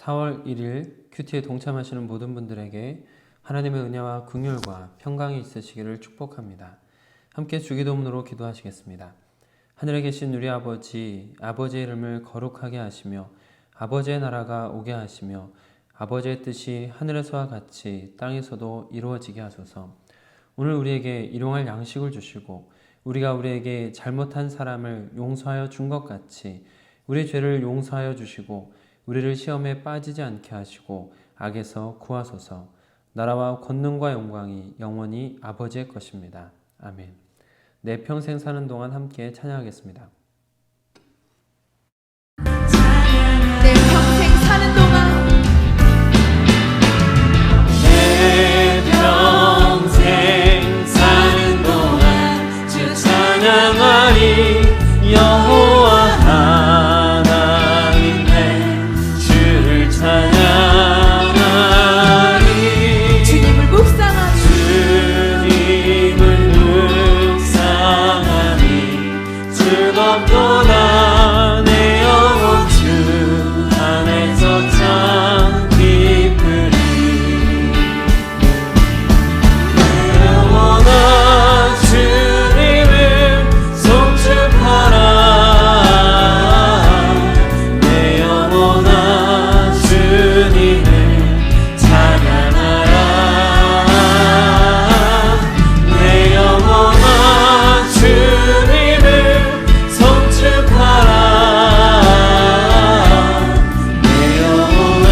4월 1일 큐티에 동참하시는 모든 분들에게 하나님의 은혜와 긍휼과 평강이 있으시기를 축복합니다. 함께 주기도문으로 기도하시겠습니다. 하늘에 계신 우리 아버지, 아버지의 이름을 거룩하게 하시며 아버지의 나라가 오게 하시며 아버지의 뜻이 하늘에서와 같이 땅에서도 이루어지게 하소서. 오늘 우리에게 일용할 양식을 주시고 우리가 우리에게 잘못한 사람을 용서하여 준 것 같이 우리 죄를 용서하여 주시고 우리를 시험에 빠지지 않게 하시고 악에서 구하소서. 나라와 권능과 영광이 영원히 아버지의 것입니다. 아멘. 내 평생 사는 동안 함께 찬양하겠습니다. 내 평생 사는 동안 내 평생 사는 동안 주 찬양하리. 여호와 하나님 내 주를 찬양하리. 주님을 묵상하리. 주님을 묵상하리. 즐겁도다 내 영혼 주 안에서 참 기쁘리. 내 영혼아 주님을 송축하라. 내 영혼아 주님을 찬양하라. 내 영혼아 주님을 송축하라. 내 영혼아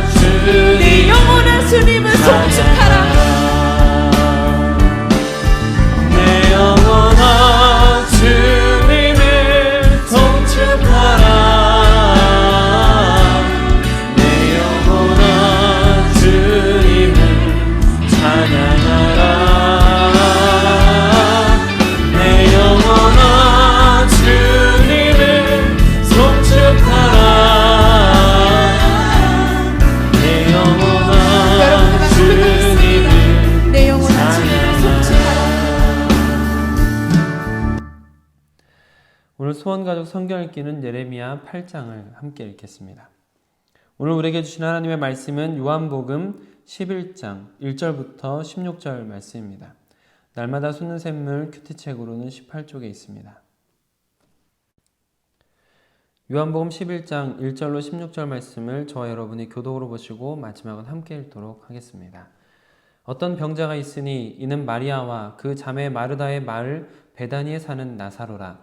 주님을 송축하라. 내 영혼아 주님을 송축하라. 내 영혼아 주님을 찬양하라. 내 영혼아 주님을 송축하라. 내 영혼아 주님을 내 영혼아 주님을 송축하라. 오늘 소원가족 성경 읽기는 예레미야 8장을 함께 읽겠습니다. 오늘 우리에게 주신 하나님의 말씀은 요한복음 11장 1절부터 16절 말씀입니다. 날마다 솟는 샘물 큐티책으로는 18쪽에 있습니다. 요한복음 11장 1절로 16절 말씀을 저와 여러분이 교독으로 보시고 마지막은 함께 읽도록 하겠습니다. 어떤 병자가 있으니 이는 마리아와 그 자매 마르다의 마을 베다니에 사는 나사로라.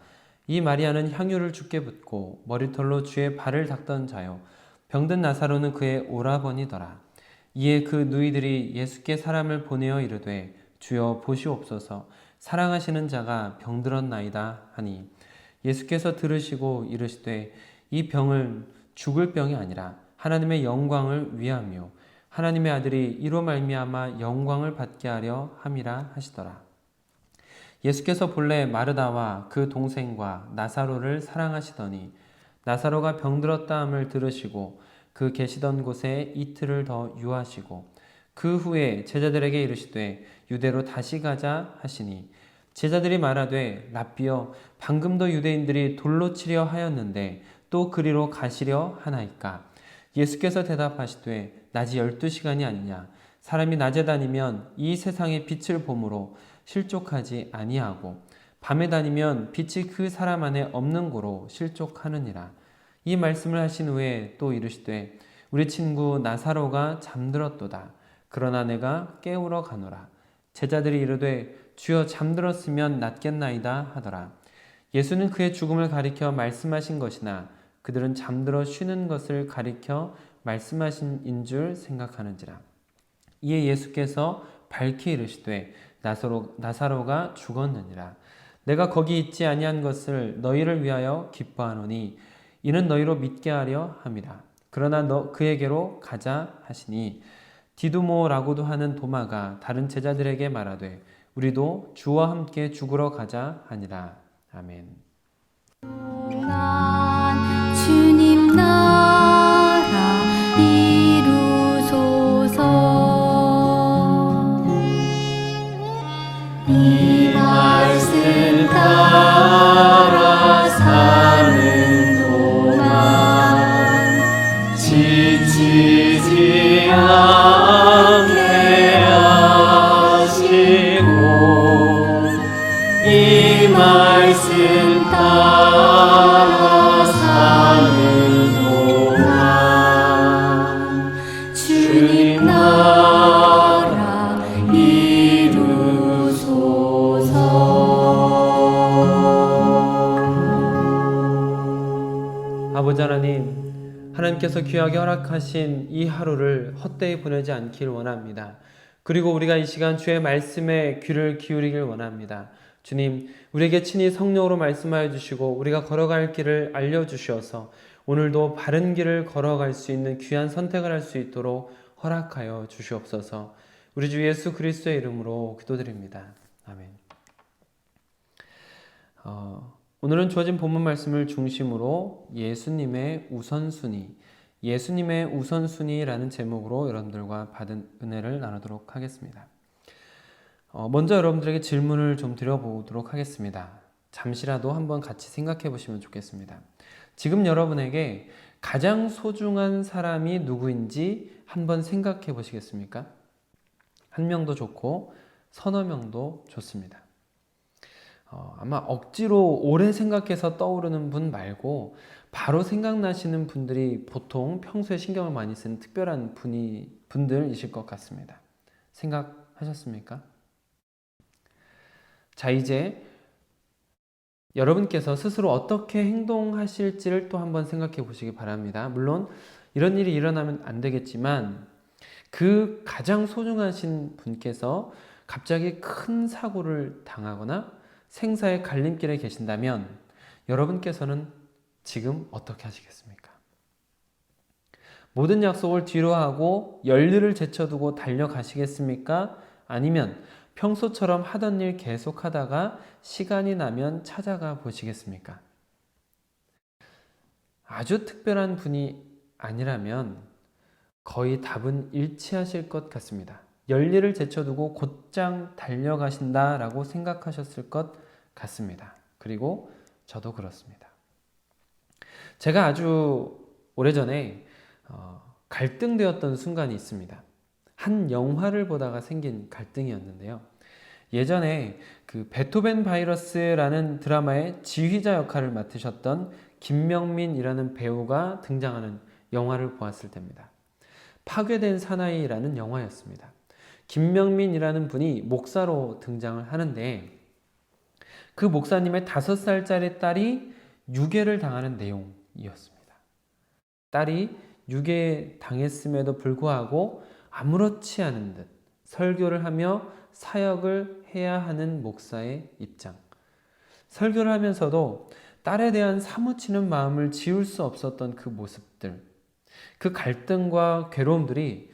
이 마리아는 향유를 주께 붓고 머리털로 주의 발을 닦던 자요 병든 나사로는 그의 오라버니더라. 이에 그 누이들이 예수께 사람을 보내어 이르되 주여 보시옵소서 사랑하시는 자가 병들었나이다 하니 예수께서 들으시고 이르시되 이 병은 죽을 병이 아니라 하나님의 영광을 위하며 하나님의 아들이 이로 말미암아 영광을 받게 하려 함이라 하시더라. 예수께서 본래 마르다와 그 동생과 나사로를 사랑하시더니 나사로가 병들었다 함을 들으시고 그 계시던 곳에 이틀을 더 유하시고 그 후에 제자들에게 이르시되 유대로 다시 가자 하시니 제자들이 말하되 랍비여 방금도 유대인들이 돌로 치려 하였는데 또 그리로 가시려 하나이까. 예수께서 대답하시되 낮이 12시간이 아니냐. 사람이 낮에 다니면 이 세상의 빛을 보므로 실족하지 아니하고 밤에 다니면 빛이 그 사람 안에 없는 고로 실족하느니라. 이 말씀을 하신 후에 또 이르시되 우리 친구 나사로가 잠들었도다. 그러나 내가 깨우러 가노라. 제자들이 이르되 주여 잠들었으면 낫겠나이다 하더라. 예수는 그의 죽음을 가리켜 말씀하신 것이나 그들은 잠들어 쉬는 것을 가리켜 말씀하신 인 줄 생각하는지라. 이에 예수께서 밝히 이르시되 나사로가 죽었느니라. 내가 거기 있지 아니한 것을 너희를 위하여 기뻐하노니 이는 너희로 믿게 하려 함이라. 그러나 그에게로 가자 하시니 디두모라고도 하는 도마가 다른 제자들에게 말하되 우리도 주와 함께 죽으러 가자 하니라. 아멘. 주님 나라 이루소서. 이 말씀 따라 사는 동안 지쳐 하나님께서 귀하게 허락하신 이 하루를 헛되이 보내지 않길 원합니다. 그리고 우리가 이 시간 주의 말씀에 귀를 기울이길 원합니다. 주님, 우리에게 친히 성령으로 말씀하여 주시고 우리가 걸어갈 길을 알려주셔서 오늘도 바른 길을 걸어갈 수 있는 귀한 선택을 할 수 있도록 허락하여 주시옵소서. 우리 주 예수 그리스도의 이름으로 기도드립니다. 아멘. 오늘은 주어진 본문 말씀을 중심으로 예수님의 우선순위라는 제목으로 여러분들과 받은 은혜를 나누도록 하겠습니다. 먼저 여러분들에게 질문을 좀 드려보도록 하겠습니다. 잠시라도 한번 같이 생각해 보시면 좋겠습니다. 지금 여러분에게 가장 소중한 사람이 누구인지 한번 생각해 보시겠습니까? 한 명도 좋고 서너 명도 좋습니다. 아마 억지로 오래 생각해서 떠오르는 분 말고 바로 생각나시는 분들이 보통 평소에 신경을 많이 쓰는 특별한 분들이실 것 같습니다. 생각하셨습니까? 자, 이제 여러분께서 스스로 어떻게 행동하실지를 또 한번 생각해 보시기 바랍니다. 물론 이런 일이 일어나면 안 되겠지만 그 가장 소중하신 분께서 갑자기 큰 사고를 당하거나 생사의 갈림길에 계신다면 여러분께서는 지금 어떻게 하시겠습니까? 모든 약속을 뒤로 하고 열일을 제쳐두고 달려가시겠습니까? 아니면 평소처럼 하던 일 계속하다가 시간이 나면 찾아가 보시겠습니까? 아주 특별한 분이 아니라면 거의 답은 일치하실 것 같습니다. 열일을 제쳐두고 곧장 달려가신다라고 생각하셨을 것 같습니다. 그리고 저도 그렇습니다. 제가 아주 오래전에 갈등되었던 순간이 있습니다. 한 영화를 보다가 생긴 갈등이었는데요. 예전에 그 베토벤 바이러스라는 드라마의 지휘자 역할을 맡으셨던 김명민이라는 배우가 등장하는 영화를 보았을 때입니다. 파괴된 사나이라는 영화였습니다. 김명민이라는 분이 목사로 등장을 하는데 그 목사님의 5살짜리 딸이 유괴를 당하는 내용이었습니다. 딸이 유괴 당했음에도 불구하고 아무렇지 않은 듯 설교를 하며 사역을 해야 하는 목사의 입장. 설교를 하면서도 딸에 대한 사무치는 마음을 지울 수 없었던 그 모습들. 그 갈등과 괴로움들이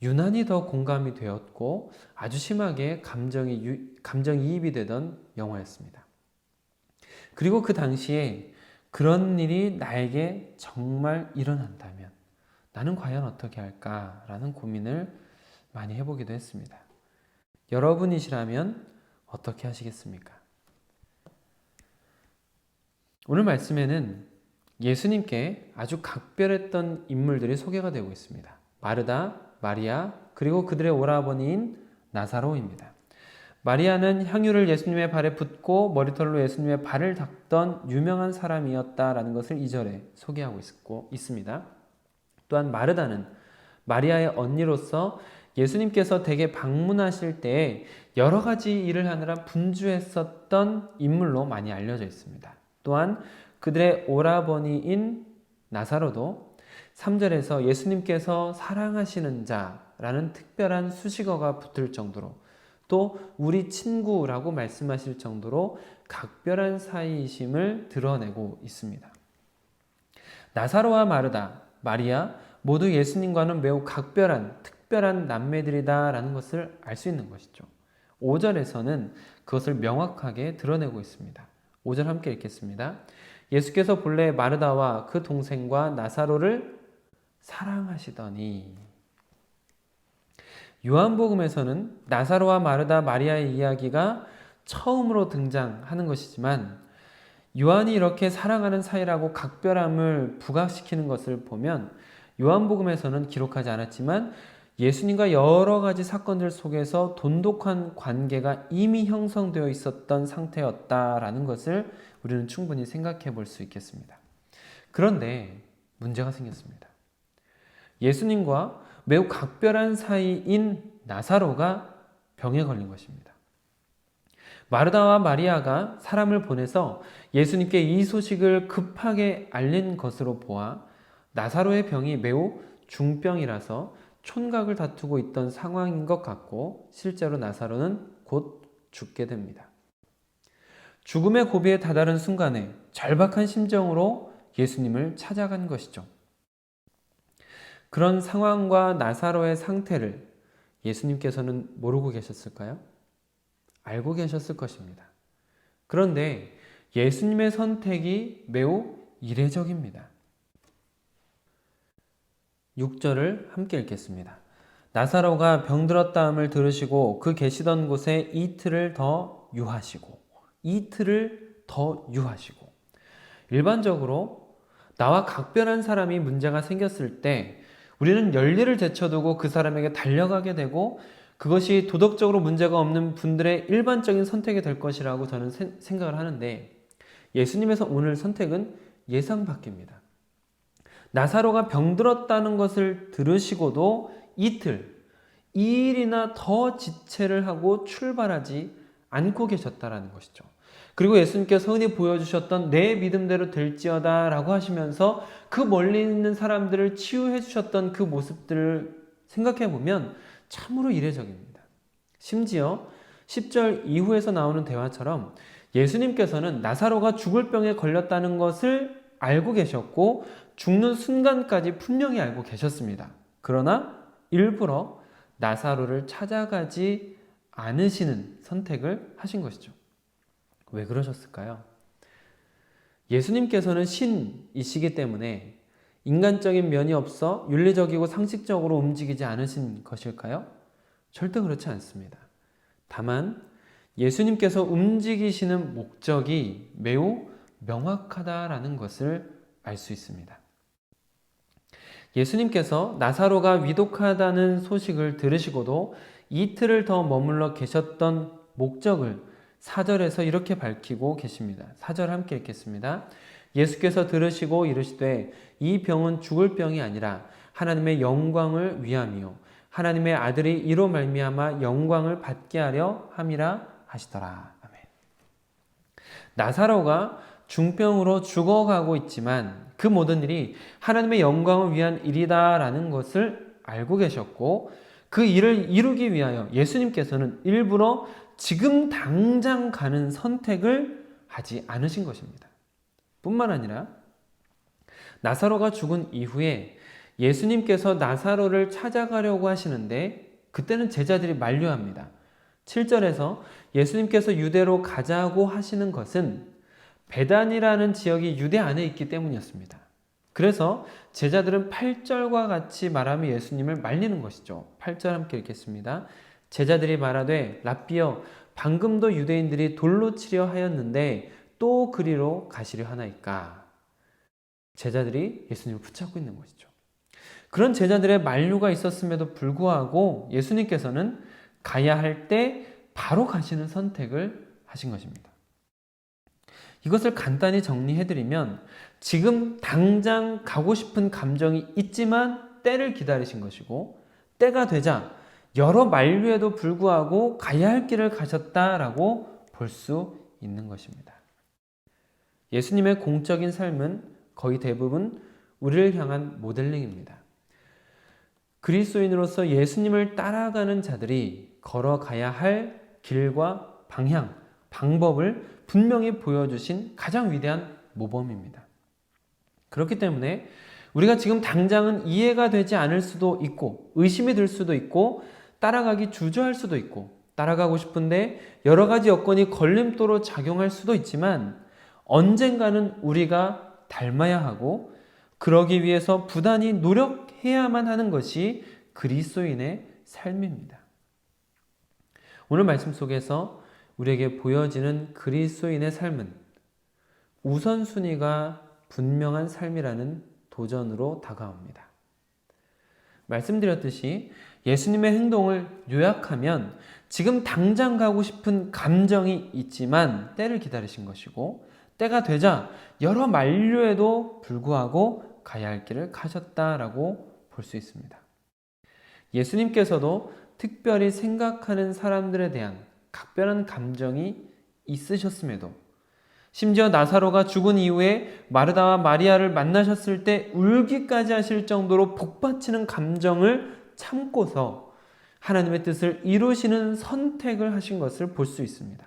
유난히 더 공감이 되었고 아주 심하게 감정이입이 되던 영화였습니다. 그리고 그 당시에 그런 일이 나에게 정말 일어난다면 나는 과연 어떻게 할까라는 고민을 많이 해보기도 했습니다. 여러분이시라면 어떻게 하시겠습니까? 오늘 말씀에는 예수님께 아주 각별했던 인물들이 소개가 되고 있습니다. 마르다, 마리아, 그리고 그들의 오라버니인 나사로입니다. 마리아는 향유를 예수님의 발에 붓고 머리털로 예수님의 발을 닦던 유명한 사람이었다라는 것을 2절에 소개하고 있습니다. 또한 마르다는 마리아의 언니로서 예수님께서 댁에 방문하실 때에 여러 가지 일을 하느라 분주했었던 인물로 많이 알려져 있습니다. 또한 그들의 오라버니인 나사로도 3절에서 예수님께서 사랑하시는 자라는 특별한 수식어가 붙을 정도로 또 우리 친구라고 말씀하실 정도로 각별한 사이이심을 드러내고 있습니다. 나사로와 마르다, 마리아 모두 예수님과는 매우 특별한 남매들이다라는 것을 알 수 있는 것이죠. 5절에서는 그것을 명확하게 드러내고 있습니다. 5절 함께 읽겠습니다. 예수께서 본래 마르다와 그 동생과 나사로를 사랑하시더니. 요한복음에서는 나사로와 마르다, 마리아의 이야기가 처음으로 등장하는 것이지만 요한이 이렇게 사랑하는 사이라고 각별함을 부각시키는 것을 보면 요한복음에서는 기록하지 않았지만 예수님과 여러 가지 사건들 속에서 돈독한 관계가 이미 형성되어 있었던 상태였다라는 것을 우리는 충분히 생각해 볼 수 있겠습니다. 그런데 문제가 생겼습니다. 예수님과 매우 각별한 사이인 나사로가 병에 걸린 것입니다. 마르다와 마리아가 사람을 보내서 예수님께 이 소식을 급하게 알린 것으로 보아 나사로의 병이 매우 중병이라서 촌각을 다투고 있던 상황인 것 같고 실제로 나사로는 곧 죽게 됩니다. 죽음의 고비에 다다른 순간에 절박한 심정으로 예수님을 찾아간 것이죠. 그런 상황과 나사로의 상태를 예수님께서는 모르고 계셨을까요? 알고 계셨을 것입니다. 그런데 예수님의 선택이 매우 이례적입니다. 6절을 함께 읽겠습니다. 나사로가 병들었다함을 들으시고 그 계시던 곳에 이틀을 더 유하시고 일반적으로 나와 각별한 사람이 문제가 생겼을 때 우리는 열리를 제쳐두고 그 사람에게 달려가게 되고 그것이 도덕적으로 문제가 없는 분들의 일반적인 선택이 될 것이라고 저는 생각을 하는데 예수님의 오늘 선택은 예상 밖입니다. 나사로가 병들었다는 것을 들으시고도 이틀, 2일이나 더 지체를 하고 출발하지 않고 계셨다라는 것이죠. 그리고 예수님께서 흔히 보여주셨던 내 믿음대로 될지어다 라고 하시면서 그 멀리 있는 사람들을 치유해 주셨던 그 모습들을 생각해 보면 참으로 이례적입니다. 심지어 10절 이후에서 나오는 대화처럼 예수님께서는 나사로가 죽을 병에 걸렸다는 것을 알고 계셨고 죽는 순간까지 분명히 알고 계셨습니다. 그러나 일부러 나사로를 찾아가지 않으시는 선택을 하신 것이죠. 왜 그러셨을까요? 예수님께서는 신이시기 때문에 인간적인 면이 없어 윤리적이고 상식적으로 움직이지 않으신 것일까요? 절대 그렇지 않습니다. 다만 예수님께서 움직이시는 목적이 매우 명확하다라는 것을 알 수 있습니다. 예수님께서 나사로가 위독하다는 소식을 들으시고도 이틀을 더 머물러 계셨던 목적을 4절에서 이렇게 밝히고 계십니다. 4절 함께 읽겠습니다. 예수께서 들으시고 이르시되 이 병은 죽을 병이 아니라 하나님의 영광을 위함이요 하나님의 아들이 이로 말미암아 영광을 받게 하려 함이라 하시더라. 아멘. 나사로가 중병으로 죽어가고 있지만 그 모든 일이 하나님의 영광을 위한 일이다라는 것을 알고 계셨고 그 일을 이루기 위하여 예수님께서는 일부러 지금 당장 가는 선택을 하지 않으신 것입니다. 뿐만 아니라 나사로가 죽은 이후에 예수님께서 나사로를 찾아가려고 하시는데 그때는 제자들이 만류합니다. 7절에서 예수님께서 유대로 가자고 하시는 것은 베단이라는 지역이 유대 안에 있기 때문이었습니다. 그래서 제자들은 8절과 같이 말하며 예수님을 말리는 것이죠. 8절 함께 읽겠습니다. 제자들이 말하되 랍비여 방금도 유대인들이 돌로 치려 하였는데 또 그리로 가시려 하나이까. 제자들이 예수님을 붙잡고 있는 것이죠. 그런 제자들의 만류가 있었음에도 불구하고 예수님께서는 가야 할 때 바로 가시는 선택을 하신 것입니다. 이것을 간단히 정리해드리면 지금 당장 가고 싶은 감정이 있지만 때를 기다리신 것이고 때가 되자 여러 만류에도 불구하고 가야 할 길을 가셨다라고 볼 수 있는 것입니다. 예수님의 공적인 삶은 거의 대부분 우리를 향한 모델링입니다. 그리스도인으로서 예수님을 따라가는 자들이 걸어가야 할 길과 방향, 방법을 분명히 보여주신 가장 위대한 모범입니다. 그렇기 때문에 우리가 지금 당장은 이해가 되지 않을 수도 있고 의심이 들 수도 있고 따라가기 주저할 수도 있고 따라가고 싶은데 여러 가지 여건이 걸림돌로 작용할 수도 있지만 언젠가는 우리가 닮아야 하고 그러기 위해서 부단히 노력해야만 하는 것이 그리스도인의 삶입니다. 오늘 말씀 속에서 우리에게 보여지는 그리스도인의 삶은 우선순위가 분명한 삶이라는 도전으로 다가옵니다. 말씀드렸듯이 예수님의 행동을 요약하면 지금 당장 가고 싶은 감정이 있지만 때를 기다리신 것이고 때가 되자 여러 만류에도 불구하고 가야 할 길을 가셨다라고 볼 수 있습니다. 예수님께서도 특별히 생각하는 사람들에 대한 각별한 감정이 있으셨음에도 심지어 나사로가 죽은 이후에 마르다와 마리아를 만나셨을 때 울기까지 하실 정도로 복받치는 감정을 참고서 하나님의 뜻을 이루시는 선택을 하신 것을 볼 수 있습니다.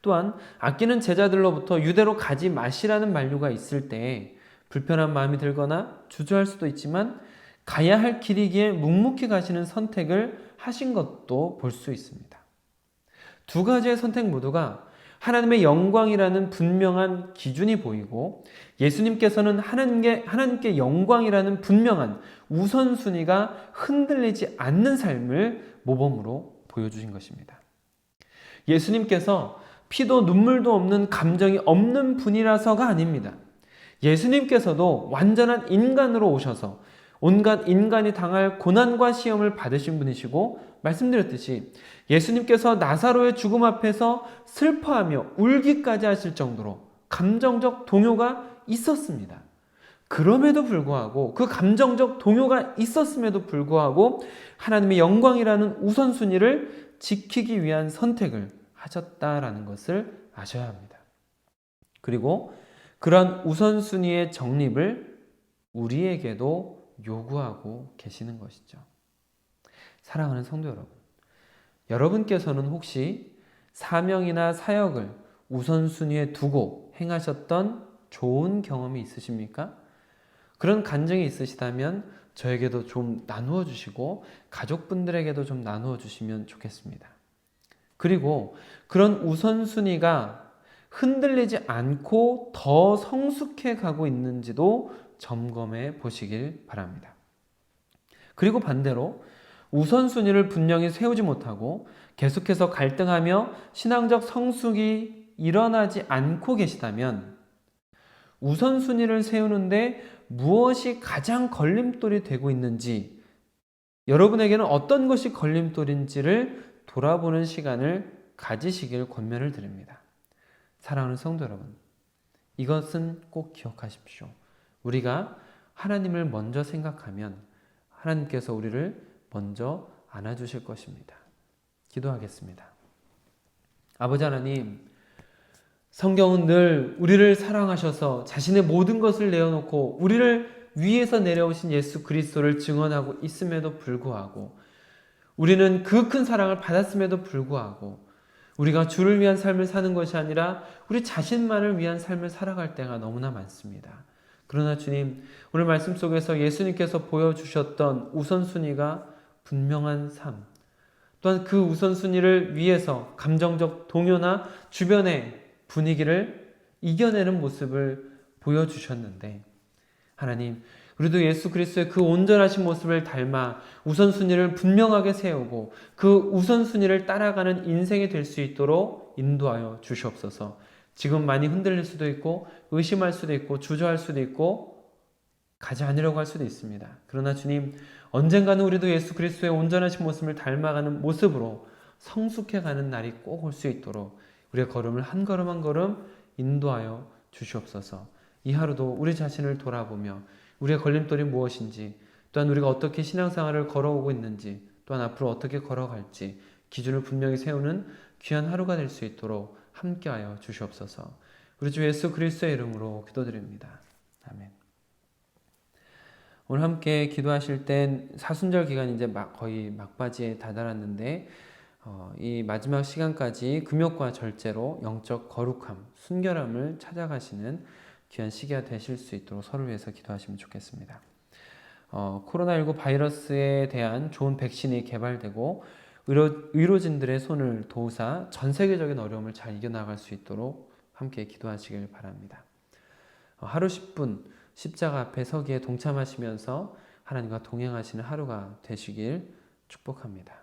또한 아끼는 제자들로부터 유대로 가지 마시라는 만류가 있을 때 불편한 마음이 들거나 주저할 수도 있지만 가야 할 길이기에 묵묵히 가시는 선택을 하신 것도 볼 수 있습니다. 두 가지의 선택 모두가 하나님의 영광이라는 분명한 기준이 보이고 예수님께서는 하나님께 영광이라는 분명한 우선순위가 흔들리지 않는 삶을 모범으로 보여주신 것입니다. 예수님께서 피도 눈물도 없는 감정이 없는 분이라서가 아닙니다. 예수님께서도 완전한 인간으로 오셔서 온갖 인간이 당할 고난과 시험을 받으신 분이시고 말씀드렸듯이 예수님께서 나사로의 죽음 앞에서 슬퍼하며 울기까지 하실 정도로 감정적 동요가 있었습니다. 그럼에도 불구하고 그 감정적 동요가 있었음에도 불구하고 하나님의 영광이라는 우선순위를 지키기 위한 선택을 하셨다라는 것을 아셔야 합니다. 그리고 그러한 우선순위의 정립을 우리에게도 요구하고 계시는 것이죠. 사랑하는 성도 여러분, 여러분께서는 혹시 사명이나 사역을 우선순위에 두고 행하셨던 좋은 경험이 있으십니까? 그런 간증이 있으시다면 저에게도 좀 나누어 주시고 가족분들에게도 좀 나누어 주시면 좋겠습니다. 그리고 그런 우선순위가 흔들리지 않고 더 성숙해 가고 있는지도 점검해 보시길 바랍니다. 그리고 반대로 우선순위를 분명히 세우지 못하고 계속해서 갈등하며 신앙적 성숙이 일어나지 않고 계시다면 우선순위를 세우는데 무엇이 가장 걸림돌이 되고 있는지, 여러분에게는 어떤 것이 걸림돌인지를 돌아보는 시간을 가지시길 권면을 드립니다. 사랑하는 성도 여러분, 이것은 꼭 기억하십시오. 우리가 하나님을 먼저 생각하면 하나님께서 우리를 먼저 안아주실 것입니다. 기도하겠습니다. 아버지 하나님, 성경은 늘 우리를 사랑하셔서 자신의 모든 것을 내어놓고 우리를 위에서 내려오신 예수 그리스도를 증언하고 있음에도 불구하고, 우리는 그 큰 사랑을 받았음에도 불구하고 우리가 주를 위한 삶을 사는 것이 아니라 우리 자신만을 위한 삶을 살아갈 때가 너무나 많습니다. 그러나 주님, 오늘 말씀 속에서 예수님께서 보여주셨던 우선순위가 분명한 삶, 또한 그 우선순위를 위해서 감정적 동요나 주변의 분위기를 이겨내는 모습을 보여주셨는데, 하나님, 우리도 예수 그리스도의 그 온전하신 모습을 닮아 우선순위를 분명하게 세우고 그 우선순위를 따라가는 인생이 될 수 있도록 인도하여 주시옵소서. 지금 많이 흔들릴 수도 있고 의심할 수도 있고 주저할 수도 있고 가지 않으려고 할 수도 있습니다. 그러나 주님, 언젠가는 우리도 예수 그리스도의 온전하신 모습을 닮아가는 모습으로 성숙해가는 날이 꼭 올 수 있도록 우리의 걸음을 한 걸음 한 걸음 인도하여 주시옵소서. 이 하루도 우리 자신을 돌아보며 우리의 걸림돌이 무엇인지, 또한 우리가 어떻게 신앙생활을 걸어오고 있는지, 또한 앞으로 어떻게 걸어갈지 기준을 분명히 세우는 귀한 하루가 될 수 있도록 함께하여 주시옵소서. 우리 주 예수 그리스도의 이름으로 기도드립니다. 아멘. 오늘 함께 기도하실 땐 사순절 기간이 이제 거의 막바지에 다다랐는데 이 마지막 시간까지 금욕과 절제로 영적 거룩함, 순결함을 찾아가시는 귀한 시기가 되실 수 있도록 서로를 위해서 기도하시면 좋겠습니다. 코로나19 바이러스에 대한 좋은 백신이 개발되고 의료진들의 손을 도우사 전 세계적인 어려움을 잘 이겨나갈 수 있도록 함께 기도하시길 바랍니다. 하루 10분 십자가 앞에 서기에 동참하시면서 하나님과 동행하시는 하루가 되시길 축복합니다.